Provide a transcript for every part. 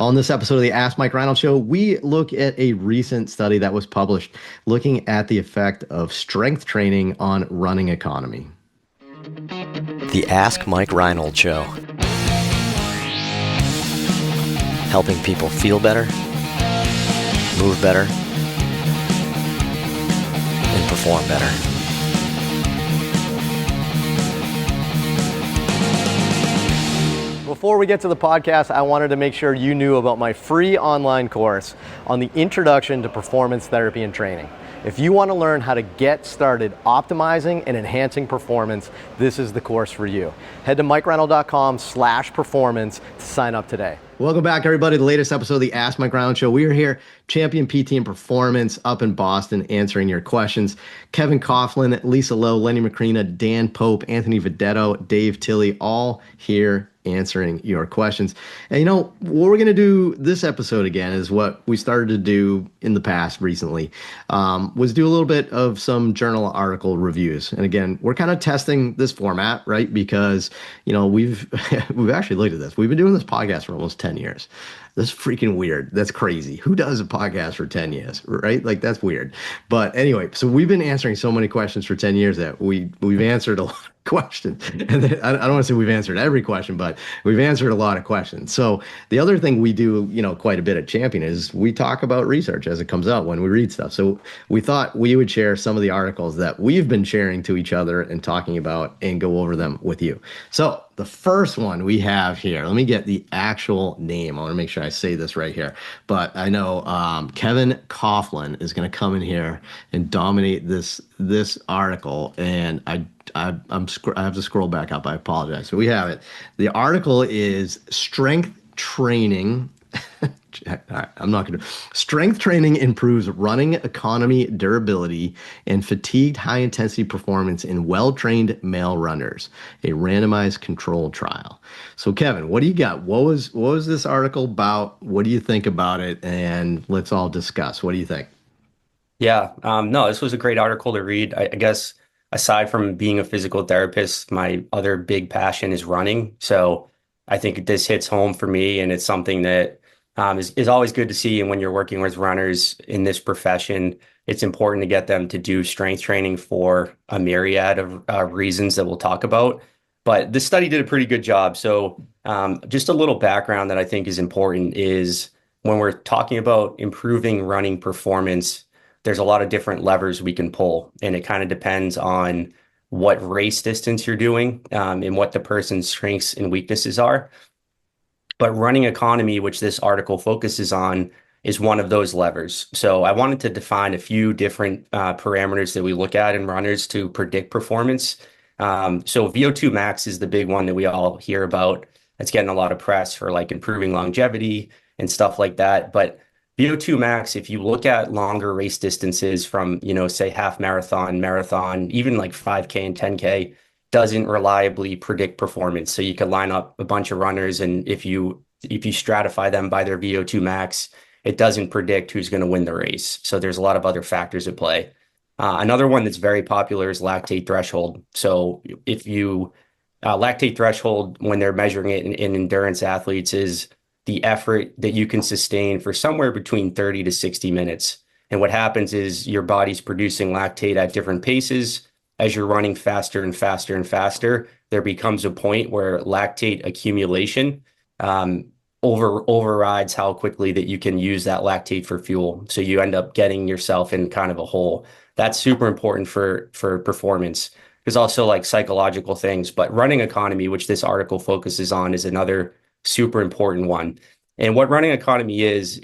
On this episode of the Ask Mike Reinold Show, we look at a recent study that was published looking at the effect of strength training on running economy. The Ask Mike Reinold Show. Helping people feel better, move better, and perform better. Before we get to the podcast, I wanted to make sure you knew about my free online course on the introduction to performance therapy and training. If you want to learn how to get started optimizing and enhancing performance, this is the course for you. Head to mikereinold.com/performance to sign up today. Welcome back, everybody. The latest episode of the Ask Mike Reinold Show. We are here, Champion PT and Performance up in Boston, answering your questions. Kevin Coughlin, Lisa Lowe, Lenny Macrina, Dan Pope, Anthony Vedetto, Dave Tilley, all here answering your questions. And you know, what we're going to do this episode again is what we started to do in the past recently, was do a little bit of some journal article reviews. And again, we're kind of testing this format, right? Because, you know, we've actually looked at this. We've been doing this podcast for almost 10 years. That's freaking weird. That's crazy. Who does a podcast for 10 years, right? Like, that's weird. But anyway, so we've been answering so many questions for 10 years that we've answered a lot of questions. And then, I don't want to say we've answered every question, but we've answered a lot of questions. So the other thing we do, you know, quite a bit at Champion is we talk about research as it comes out when we read stuff. So we thought we would share some of the articles that we've been sharing to each other and talking about and go over them with you. So the first one we have here, let me get the actual name. I want to make sure I say this right here. But I know Kevin Coughlin is going to come in here and dominate this article. And I have to scroll back up. I apologize. So we have it. The article is Strength Training. All right, I'm not going to. Strength training improves running economy, durability, and fatigued high-intensity performance in well-trained male runners, a randomized controlled trial. So, Kevin, what do you got? What was this article about? What do you think about it? And let's all discuss. What do you think? Yeah, no, this was a great article to read. I guess aside from being a physical therapist, my other big passion is running. So I think this hits home for me, and it's something that is always good to see. And when you're working with runners in this profession, it's important to get them to do strength training for a myriad of reasons that we'll talk about. But this study did a pretty good job. So just a little background that I think is important is when we're talking about improving running performance, there's a lot of different levers we can pull, and it kind of depends on what race distance you're doing and what the person's strengths and weaknesses are. But running economy, which this article focuses on, is one of those levers. So I wanted to define a few different parameters that we look at in runners to predict performance. So VO2 max is the big one that we all hear about. It's getting a lot of press for like improving longevity and stuff like that. But VO2 max, if you look at longer race distances from, you know, say half marathon, even like 5K and 10K, doesn't reliably predict performance. So you could line up a bunch of runners, and if you stratify them by their VO2 max, it doesn't predict who's going to win the race. So there's a lot of other factors at play. Another one that's very popular is lactate threshold. So if you lactate threshold, when they're measuring it in endurance athletes, is the effort that you can sustain for somewhere between 30 to 60 minutes. And what happens is your body's producing lactate at different paces. As you're running faster and faster and faster, there becomes a point where lactate accumulation overrides how quickly that you can use that lactate for fuel. So you end up getting yourself in kind of a hole. That's super important for performance. There's also like psychological things, but running economy, which this article focuses on, is another super important one. And what running economy is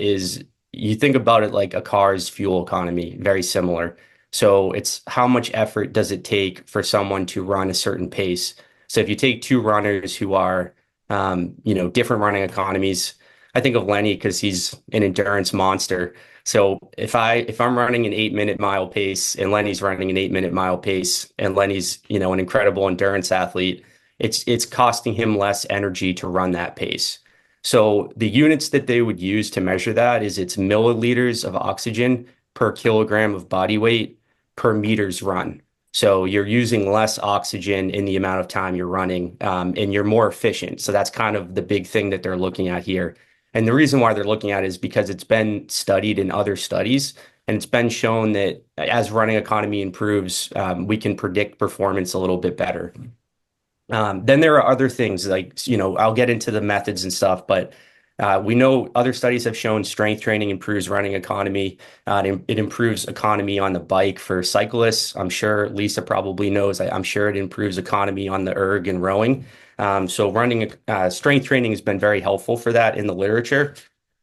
you think about it like a car's fuel economy, very similar. So it's how much effort does it take for someone to run a certain pace. So if you take two runners who are, different running economies, I think of Lenny because he's an endurance monster. So if I'm running an 8-minute mile pace and Lenny's running an 8-minute mile pace, and Lenny's, you know, an incredible endurance athlete, it's costing him less energy to run that pace. So the units that they would use to measure that is it's milliliters of oxygen per kilogram of body weight per meters run. So you're using less oxygen in the amount of time you're running, and you're more efficient. So that's kind of the big thing that they're looking at here. And the reason why they're looking at it is because it's been studied in other studies, and it's been shown that as running economy improves, we can predict performance a little bit better. Then there are other things like, I'll get into the methods and stuff, but we know other studies have shown strength training improves running economy. It improves economy on the bike for cyclists. I'm sure Lisa probably knows. I'm sure it improves economy on the erg and rowing. So running strength training has been very helpful for that in the literature.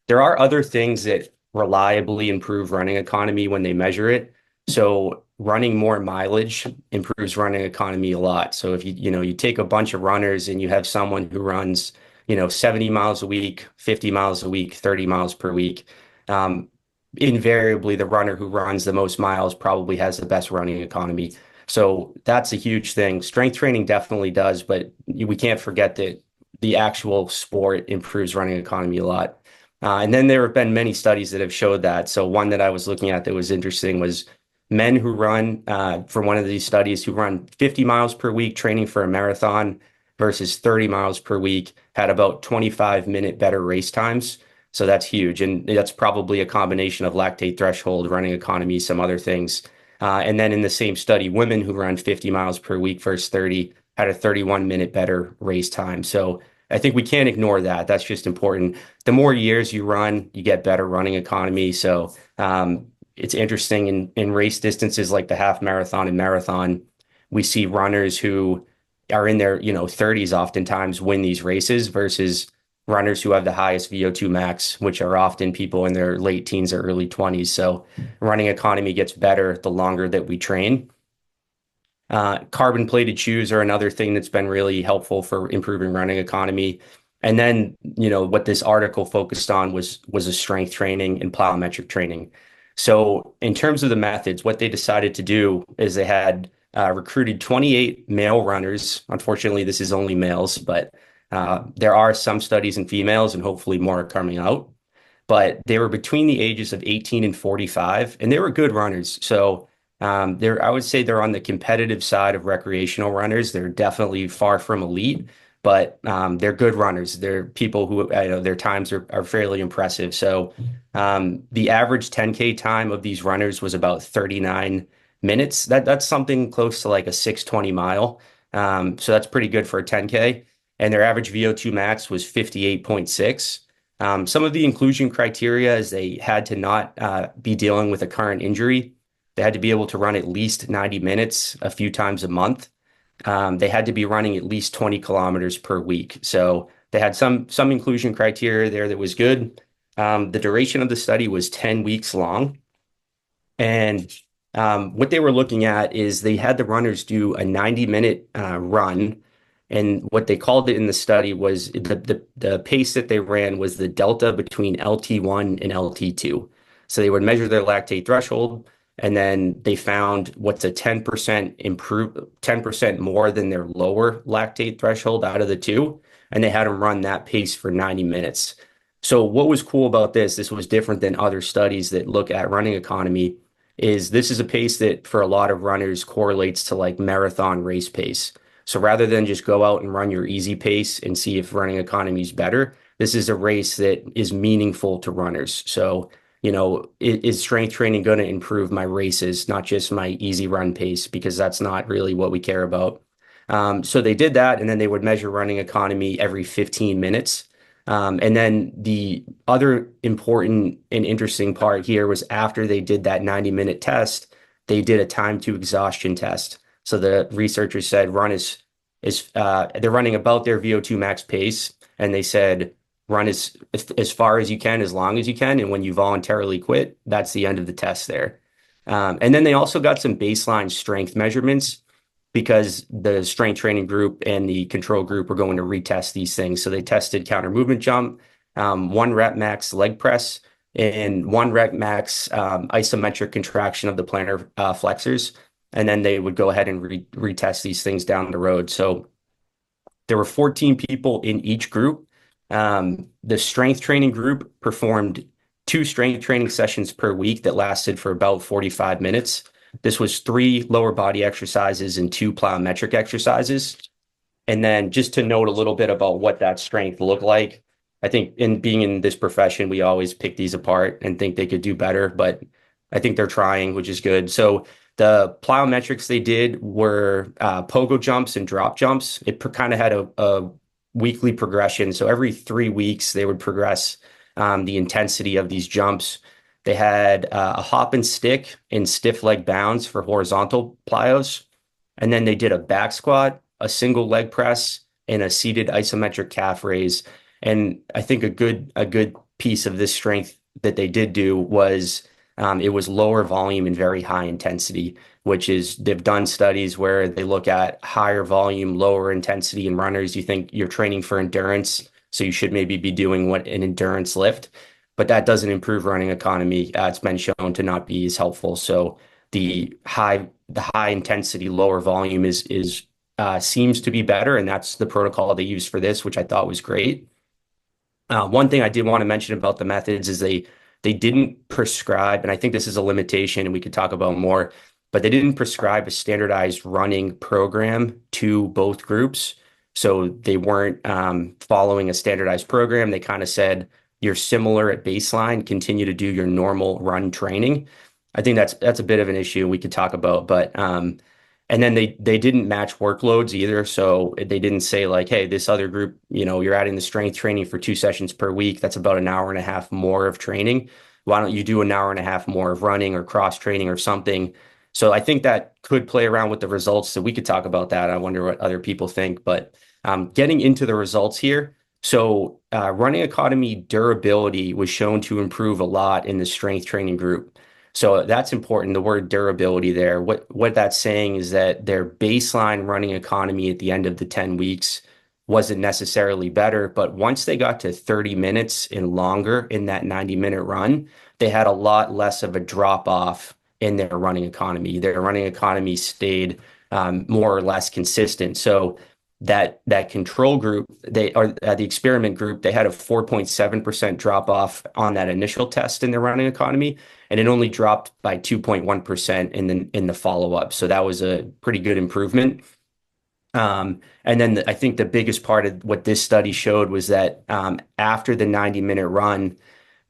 There are other things that reliably improve running economy when they measure it. So running more mileage improves running economy a lot. So if you take a bunch of runners and you have someone who runs, 70 miles a week, 50 miles a week, 30 miles per week, um, invariably the runner who runs the most miles probably has the best running economy. So that's a huge thing. Strength training definitely does, but we can't forget that the actual sport improves running economy a lot. And then there have been many studies that have showed that. So one that I was looking at that was interesting was men who run, for one of these studies, who run 50 miles per week training for a marathon versus 30 miles per week had about 25-minute better race times. So that's huge. And that's probably a combination of lactate threshold, running economy, some other things. And then in the same study, women who run 50 miles per week versus 30 had a 31-minute better race time. So I think we can't ignore that. That's just important. The more years you run, you get better running economy. So it's interesting in race distances like the half marathon and marathon, we see runners who are in their 30s oftentimes win these races versus runners who have the highest VO2 max, which are often people in their late teens or early 20s. So running economy gets better the longer that we train. Carbon plated shoes are another thing that's been really helpful for improving running economy. And then, what this article focused on was a strength training and plyometric training. So in terms of the methods, what they decided to do is they had recruited 28 male runners. Unfortunately, this is only males, but there are some studies in females, and hopefully more are coming out. But they were between the ages of 18 and 45, and they were good runners. So I would say they're on the competitive side of recreational runners. They're definitely far from elite, but they're good runners. They're people who, their times are fairly impressive. So the average 10K time of these runners was about 39 minutes. That's something close to like a 620 mile. So that's pretty good for a 10K. And their average VO2 max was 58.6. Some of the inclusion criteria is they had to not be dealing with a current injury. They had to be able to run at least 90 minutes a few times a month. They had to be running at least 20 kilometers per week. So they had some inclusion criteria there that was good. The duration of the study was 10 weeks long. And what they were looking at is they had the runners do a 90-minute run. And what they called it in the study was the pace that they ran was the delta between LT1 and LT2. So they would measure their lactate threshold, and then they found what's a 10% improve, 10% more than their lower lactate threshold out of the two. And they had them run that pace for 90 minutes. So what was cool about this was different than other studies that look at running economy, is this is a pace that for a lot of runners correlates to like marathon race pace. So rather than just go out and run your easy pace and see if running economy is better, this is a race that is meaningful to runners. So, is strength training going to improve my races, not just my easy run pace, because that's not really what we care about. So they did that, and then they would measure running economy every 15 minutes. And then the other important and interesting part here was after they did that 90-minute test, they did a time to exhaustion test. So the researchers said they're running about their VO2 max pace, and they said run as far as you can, as long as you can, and when you voluntarily quit, that's the end of the test there. And then they also got some baseline strength measurements because the strength training group and the control group were going to retest these things. So they tested counter movement jump, 1 rep max leg press, and 1 rep max isometric contraction of the plantar flexors. And then they would go ahead and retest these things down the road. So there were 14 people in each group. The strength training group performed 2 strength training sessions per week that lasted for about 45 minutes. This was 3 lower body exercises and 2 plyometric exercises. And then just to note a little bit about what that strength looked like, I think in being in this profession, we always pick these apart and think they could do better, but I think they're trying, which is good. So the plyometrics they did were pogo jumps and drop jumps. It kind of had a weekly progression. So every 3 weeks, they would progress the intensity of these jumps. They had a hop and stick in stiff leg bounds for horizontal plyos. And then they did a back squat, a single leg press, and a seated isometric calf raise. And I think a good piece of this strength that they did do was it was lower volume and very high intensity, which is they've done studies where they look at higher volume, lower intensity in runners. You think you're training for endurance, so you should maybe be doing what an endurance lift, but that doesn't improve running economy. It's been shown to not be as helpful. So the high intensity, lower volume is seems to be better, and that's the protocol they used for this, which I thought was great. One thing I did want to mention about the methods is they didn't prescribe, and I think this is a limitation, and we could talk about more, but they didn't prescribe a standardized running program to both groups. So they weren't following a standardized program. They kind of said you're similar at baseline, continue to do your normal run training. I think that's a bit of an issue we could talk about, but and then they didn't match workloads either. So they didn't say like, hey, this other group, you're adding the strength training for 2 sessions per week. That's about an hour and a half more of training. Why don't you do an hour and a half more of running or cross training or something? So I think that could play around with the results. So we could talk about that. I wonder what other people think, but getting into the results here. So running economy durability was shown to improve a lot in the strength training group. So that's important, the word durability there. What that's saying is that their baseline running economy at the end of the 10 weeks wasn't necessarily better, but once they got to 30 minutes and longer in that 90-minute run, they had a lot less of a drop off in their running economy. Their running economy stayed more or less consistent. So that control group, the experiment group, they had a 4.7% drop off on that initial test in their running economy, and it only dropped by 2.1% in the follow-up. So that was a pretty good improvement. And then I think the biggest part of what this study showed was that after the 90-minute run,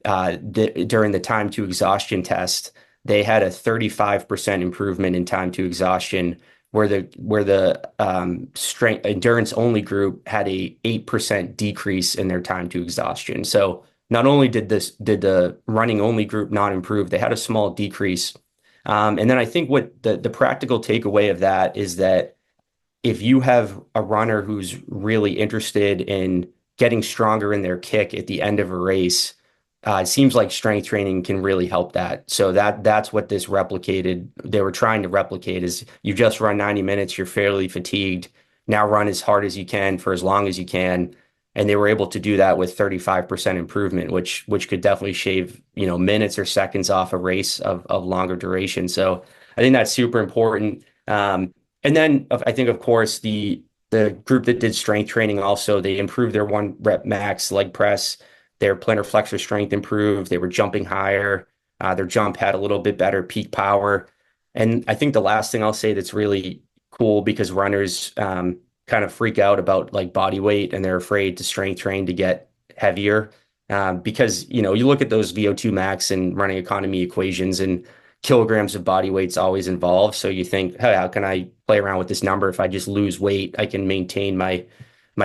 during the time to exhaustion test, they had a 35% improvement in time to exhaustion, where the strength endurance only group had a 8% decrease in their time to exhaustion. So not only did the running only group not improve, they had a small decrease. And then I think what the practical takeaway of that is that if you have a runner who's really interested in getting stronger in their kick at the end of a race, it seems like strength training can really help that. So that's what this replicated. They were trying to replicate is you just run 90 minutes, you're fairly fatigued. Now run as hard as you can for as long as you can. And they were able to do that with 35% improvement, which could definitely shave, minutes or seconds off a race of longer duration. So I think that's super important. And then I think, of course, the group that did strength training also, they improved their 1 rep max leg press. Their plantar flexor strength improved. They were jumping higher. Their jump had a little bit better peak power. And I think the last thing I'll say that's really cool, because runners kind of freak out about like body weight and they're afraid to strength train to get heavier. Because, you look at those VO2 max and running economy equations, and kilograms of body weight's always involved. So you think, hey, how can I play around with this number? If I just lose weight, I can maintain my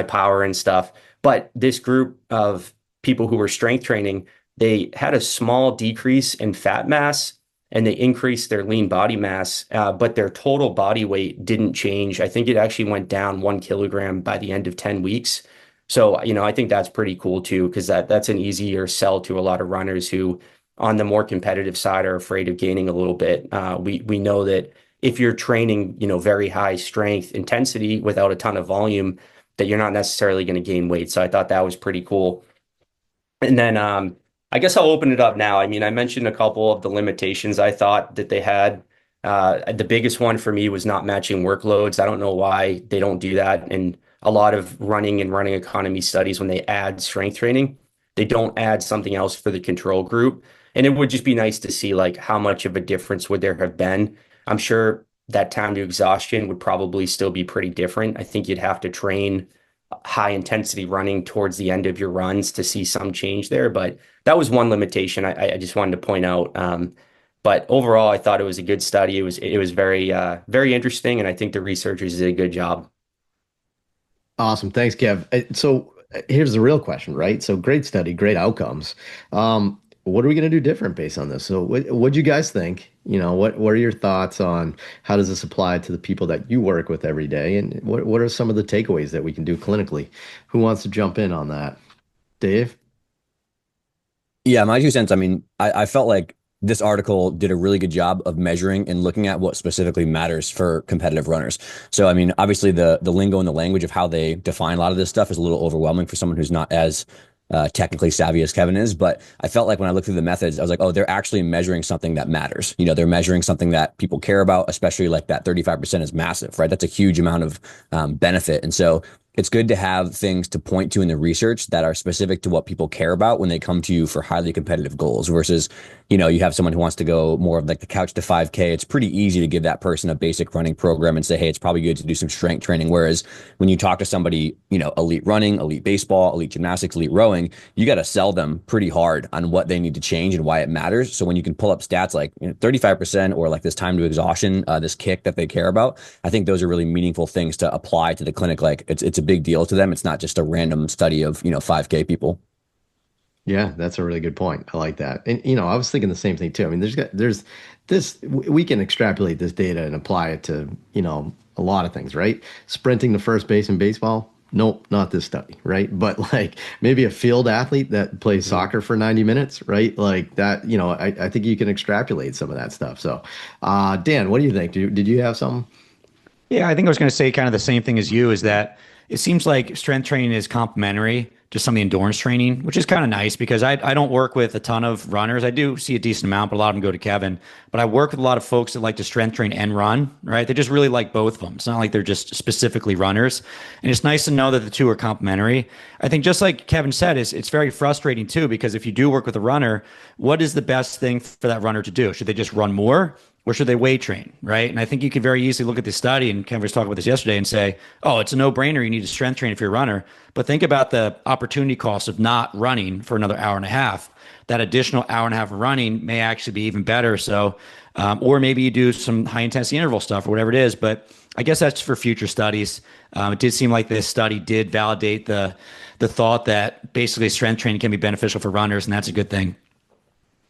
power and stuff. But this group of people who were strength training, they had a small decrease in fat mass and they increased their lean body mass, but their total body weight didn't change. I think it actually went down 1 kilogram by the end of 10 weeks. So, I think that's pretty cool too, because that's an easier sell to a lot of runners who, on the more competitive side, are afraid of gaining a little bit. We know that if you're training, very high strength intensity without a ton of volume, that you're not necessarily going to gain weight. So I thought that was pretty cool. And then I guess I'll open it up now. I mean, I mentioned a couple of the limitations I thought that they had. The biggest one for me was not matching workloads. I don't know why they don't do that. And a lot of running and running economy studies, when they add strength training, they don't add something else for the control group. And it would just be nice to see like how much of a difference would there have been. I'm sure that time to exhaustion would probably still be pretty different. I think you'd have to train high intensity running towards the end of your runs to see some change there. But that was one limitation I just wanted to point out. But overall, I thought it was a good study. It was very very interesting, and I think the researchers did a good job. Awesome. Thanks, Kev. Here's the real question, right? So great study, great outcomes. What are we going to do different based on this? So what do you guys think? What are your thoughts on how does this apply to the people that you work with every day? And what are some of the takeaways that we can do clinically? Who wants to jump in on that? Dave? Yeah, my 2 cents. I mean, I felt like this article did a really good job of measuring and looking at what specifically matters for competitive runners. So, I mean, obviously the lingo and the language of how they define a lot of this stuff is a little overwhelming for someone who's not as technically savvy as Kevin is. But I felt like when I looked through the methods, I was like, oh, they're actually measuring something that matters. They're measuring something that people care about, especially like that 35% is massive, right? That's a huge amount of benefit. And so it's good to have things to point to in the research that are specific to what people care about when they come to you for highly competitive goals versus, you have someone who wants to go more of like the couch to 5K. It's pretty easy to give that person a basic running program and say, hey, it's probably good to do some strength training. Whereas when you talk to somebody, elite running, elite baseball, elite gymnastics, elite rowing, you got to sell them pretty hard on what they need to change and why it matters. So when you can pull up stats like 35% or like this time to exhaustion, this kick that they care about, I think those are really meaningful things to apply to the clinic. Like it's a big deal to them. It's not just a random study of, 5K people. Yeah, that's a really good point. I like that. And I was thinking the same thing too. I mean, there's this we can extrapolate this data and apply it to, a lot of things, right? Sprinting to first base in baseball? Nope, not this study, right? But like maybe a field athlete that plays soccer for 90 minutes, right? Like that, I think you can extrapolate some of that stuff. So, Dan, what do you think? Did you have some? Yeah, I think I was going to say kind of the same thing as you is that it seems like strength training is complementary to some of the endurance training, which is kind of nice because I don't work with a ton of runners. I do see a decent amount, but a lot of them go to Kevin. But I work with a lot of folks that like to strength train and run, right? They just really like both of them. It's not like they're just specifically runners. And it's nice to know that the two are complementary. I think just like Kevin said, it's very frustrating too, because if you do work with a runner, what is the best thing for that runner to do? Should they just run more? Or should they weight train, right? And I think you can very easily look at this study, and Ken was talking about this yesterday, and say, oh, it's a no-brainer. You need to strength train if you're a runner. But think about the opportunity cost of not running for another hour and a half. That additional hour and a half of running may actually be even better. So, or maybe you do some high-intensity interval stuff or whatever it is. But I guess that's for future studies. It did seem like this study did validate the thought that basically strength training can be beneficial for runners, and that's a good thing.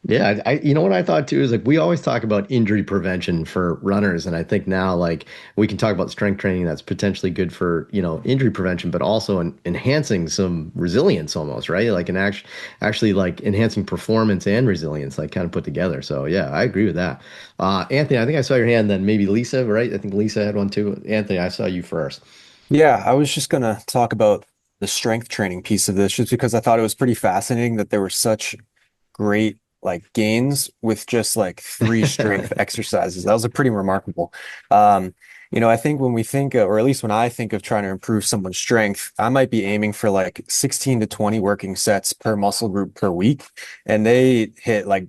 Yeah, you know what I thought too is like we always talk about injury prevention for runners, and I think now like we can talk about strength training that's potentially good for injury prevention, but also enhancing some resilience almost, right? Like actually like enhancing performance and resilience, like kind of put together. So yeah, I agree with that. Anthony, I think I saw your hand. Then maybe Lisa, right? I think Lisa had one too. Anthony, I saw you first. Yeah, I was just gonna talk about the strength training piece of this, just because I thought it was pretty fascinating that there were such great like gains with just like three strength exercises. That was a pretty remarkable. I think when we think of, or at least when I think of trying to improve someone's strength, I might be aiming for like 16 to 20 working sets per muscle group per week. And they hit like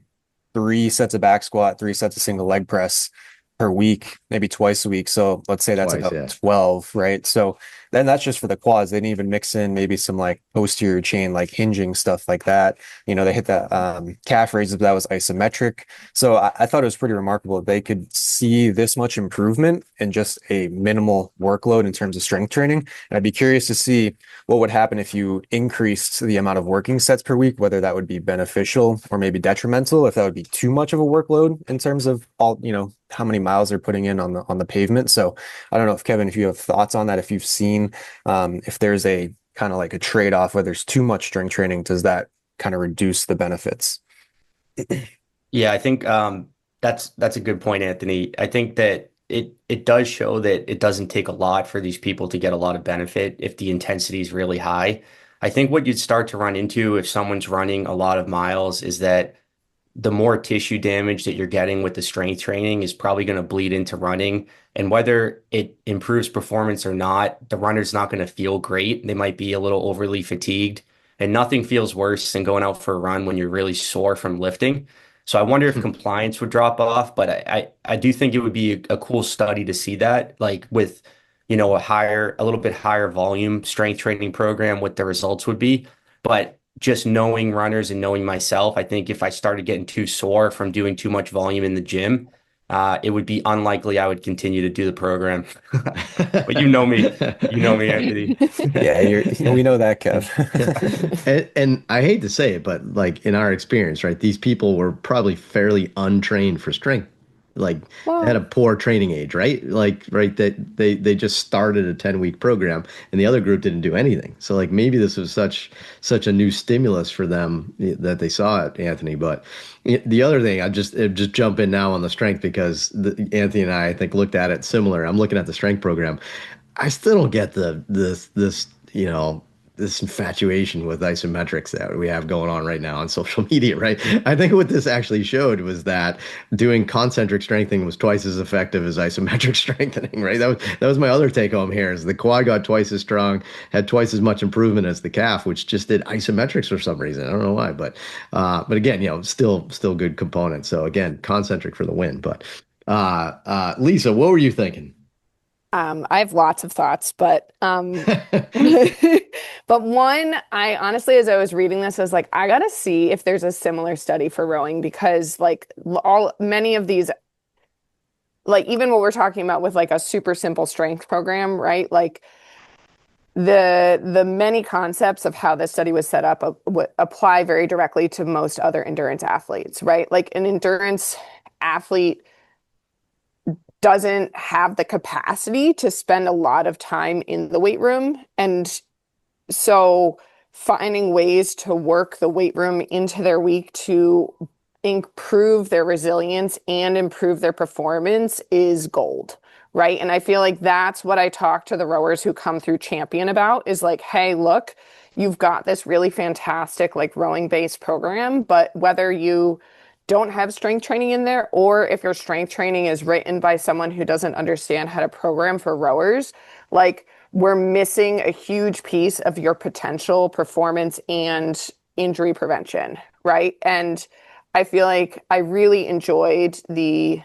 3 sets of back squat, 3 sets of single leg press per week, maybe twice a week. So let's say that's Twice, about yeah. 12, right? So then that's just for the quads. They didn't even mix in maybe some like posterior chain, like hinging stuff like that. They hit the calf raises, but that was isometric. So I thought it was pretty remarkable that they could see this much improvement in just a minimal workload in terms of strength training. And I'd be curious to see what would happen if you increased the amount of working sets per week, whether that would be beneficial or maybe detrimental, if that would be too much of a workload in terms of all, how many miles they're putting in on the pavement. So I don't know if Kevin, if you have thoughts on that, if you've seen if there's a kind of like a trade-off where there's too much strength training, does that kind of reduce the benefits? Yeah, I think that's a good point, Anthony. I think that it does show that it doesn't take a lot for these people to get a lot of benefit if the intensity is really high. I think what you'd start to run into if someone's running a lot of miles is that the more tissue damage that you're getting with the strength training is probably going to bleed into running. And whether it improves performance or not, the runner's not going to feel great. They might be a little overly fatigued, and nothing feels worse than going out for a run when you're really sore from lifting. So I wonder if compliance would drop off, but I do think it would be a cool study to see that, like with a little bit higher volume strength training program, what the results would be. But just knowing runners and knowing myself, I think if I started getting too sore from doing too much volume in the gym, it would be unlikely I would continue to do the program. But you know me, Anthony. Yeah, we know that, Kev. And I hate to say it, but like in our experience, right, these people were probably fairly untrained for strength. Like they had a Well, poor training age, right? Like, right, that they just started a 10-week program and the other group didn't do anything. So like maybe this was such a new stimulus for them that they saw it, Anthony. But the other thing, I just jump in now on the strength because Anthony and I think looked at it similar. I'm looking at the strength program. I still don't get this this infatuation with isometrics that we have going on right now on social media, right? I think what this actually showed was that doing concentric strengthening was twice as effective as isometric strengthening, right? That was my other take home here is the quad got twice as strong, had twice as much improvement as the calf, which just did isometrics for some reason. I don't know why, but again, still good components. So again, concentric for the win. But Lisa, what were you thinking? I have lots of thoughts, but but one, I honestly, as I was reading this, I was like, I gotta see if there's a similar study for rowing because like all many of these, like even what we're talking about with like a super simple strength program, right? Like the many concepts of how this study was set up apply very directly to most other endurance athletes, right? Like an endurance athlete doesn't have the capacity to spend a lot of time in the weight room. And so finding ways to work the weight room into their week to improve their resilience and improve their performance is gold, right? And I feel like that's what I talk to the rowers who come through Champion about is like, hey, look, you've got this really fantastic like rowing based program, but whether you don't have strength training in there, or if your strength training is written by someone who doesn't understand how to program for rowers, like we're missing a huge piece of your potential performance and injury prevention, right? And I feel like I really enjoyed the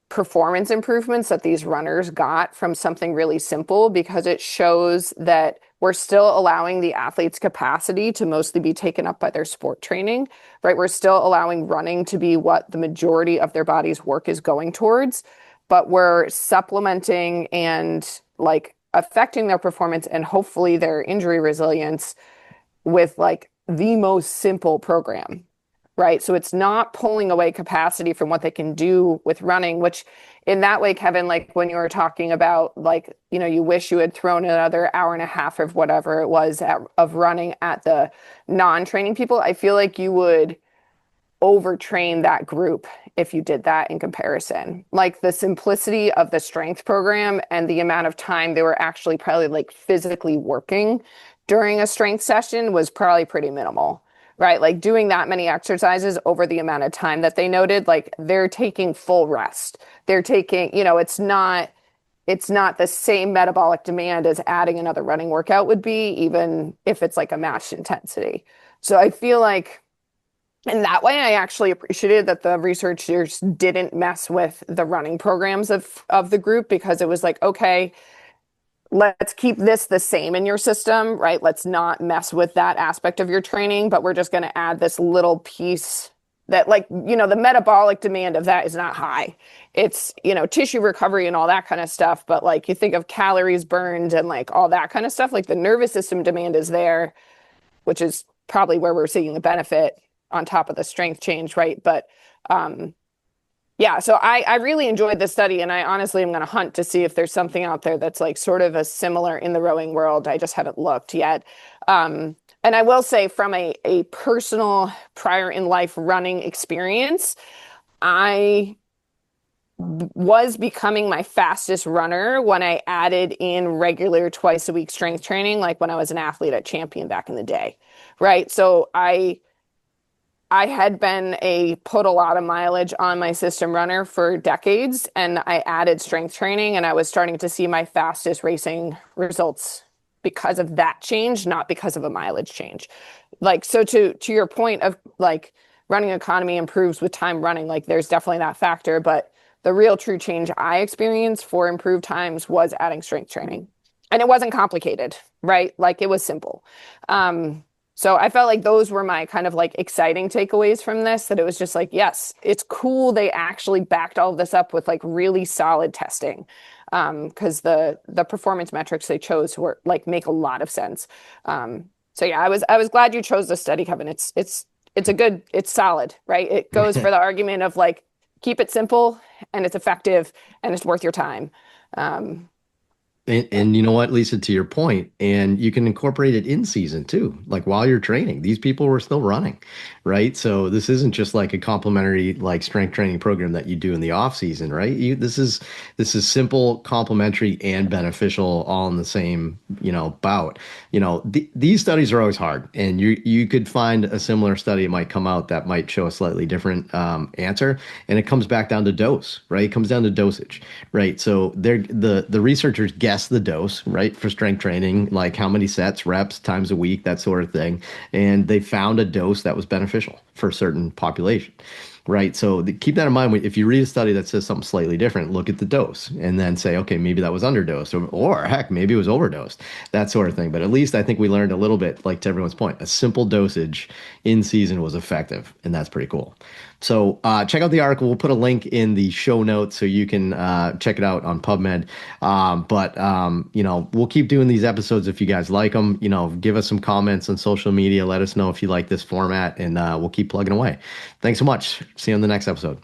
performance improvements that these runners got from something really simple because it shows that we're still allowing the athlete's capacity to mostly be taken up by their sport training, right? We're still allowing running to be what the majority of their body's work is going towards, but we're supplementing and like affecting their performance and hopefully their injury resilience with like the most simple program, right? So it's not pulling away capacity from what they can do with running, which in that way, Kevin, like when you were talking about like, you wish you had thrown another hour and a half of whatever it was of running at the non-training people, I feel like you would overtrain that group if you did that in comparison. Like the simplicity of the strength program and the amount of time they were actually probably like physically working during a strength session was probably pretty minimal, right? Like doing that many exercises over the amount of time that they noted, like they're taking full rest. They're taking, it's not the same metabolic demand as adding another running workout would be, even if it's like a matched intensity. So I feel like in that way, I actually appreciated that the researchers didn't mess with the running programs of the group because it was like, okay, let's keep this the same in your system, right? Let's not mess with that aspect of your training, but we're just going to add this little piece that like, the metabolic demand of that is not high. It's, tissue recovery and all that kind of stuff. But like you think of calories burned and like all that kind of stuff, like the nervous system demand is there, which is probably where we're seeing the benefit on top of the strength change, right? But yeah, so I really enjoyed this study, and I honestly am going to hunt to see if there's something out there that's like sort of a similar in the rowing world. I just haven't looked yet. And I will say, from a personal prior in life running experience, I was becoming my fastest runner when I added in regular twice a week strength training, like when I was an athlete at Champion back in the day, right? So I had been put a lot of mileage on my system runner for decades, and I added strength training, and I was starting to see my fastest racing results because of that change, not because of a mileage change. Like, so to your point of like running economy improves with time running, like there's definitely that factor, but the real true change I experienced for improved times was adding strength training. And it wasn't complicated, right? Like it was simple. So I felt like those were my kind of like exciting takeaways from this, that it was just like, yes, it's cool they actually backed all of this up with like really solid testing. Because the performance metrics they chose were like make a lot of sense. So yeah, I was glad you chose this study, Kevin. It's solid, right? It goes for the argument of like keep it simple and it's effective and it's worth your time. And you know what, Lisa, to your point, and you can incorporate it in season too. Like while you're training, these people were still running, right? So this isn't just like a complementary like strength training program that you do in the off season, right? This is simple, complementary, and beneficial all in the same, bout. These studies are always hard, and you could find a similar study. It might come out that might show a slightly different answer, and it comes back down to dose, right? It comes down to dosage, right? So the researchers guess the dose, right, for strength training, like how many sets, reps, times a week, that sort of thing. And they found a dose that was beneficial for a certain population, right? So keep that in mind. If you read a study that says something slightly different, look at the dose and then say, okay, maybe that was underdosed or heck, maybe it was overdosed, that sort of thing. But at least I think we learned a little bit, like to everyone's point, a simple dosage in season was effective. And that's pretty cool. So check out the article. We'll put a link in the show notes so you can check it out on PubMed. We'll keep doing these episodes if you guys like them. Give us some comments on social media. Let us know if you like this format, and we'll keep plugging away. Thanks so much. See you on the next episode.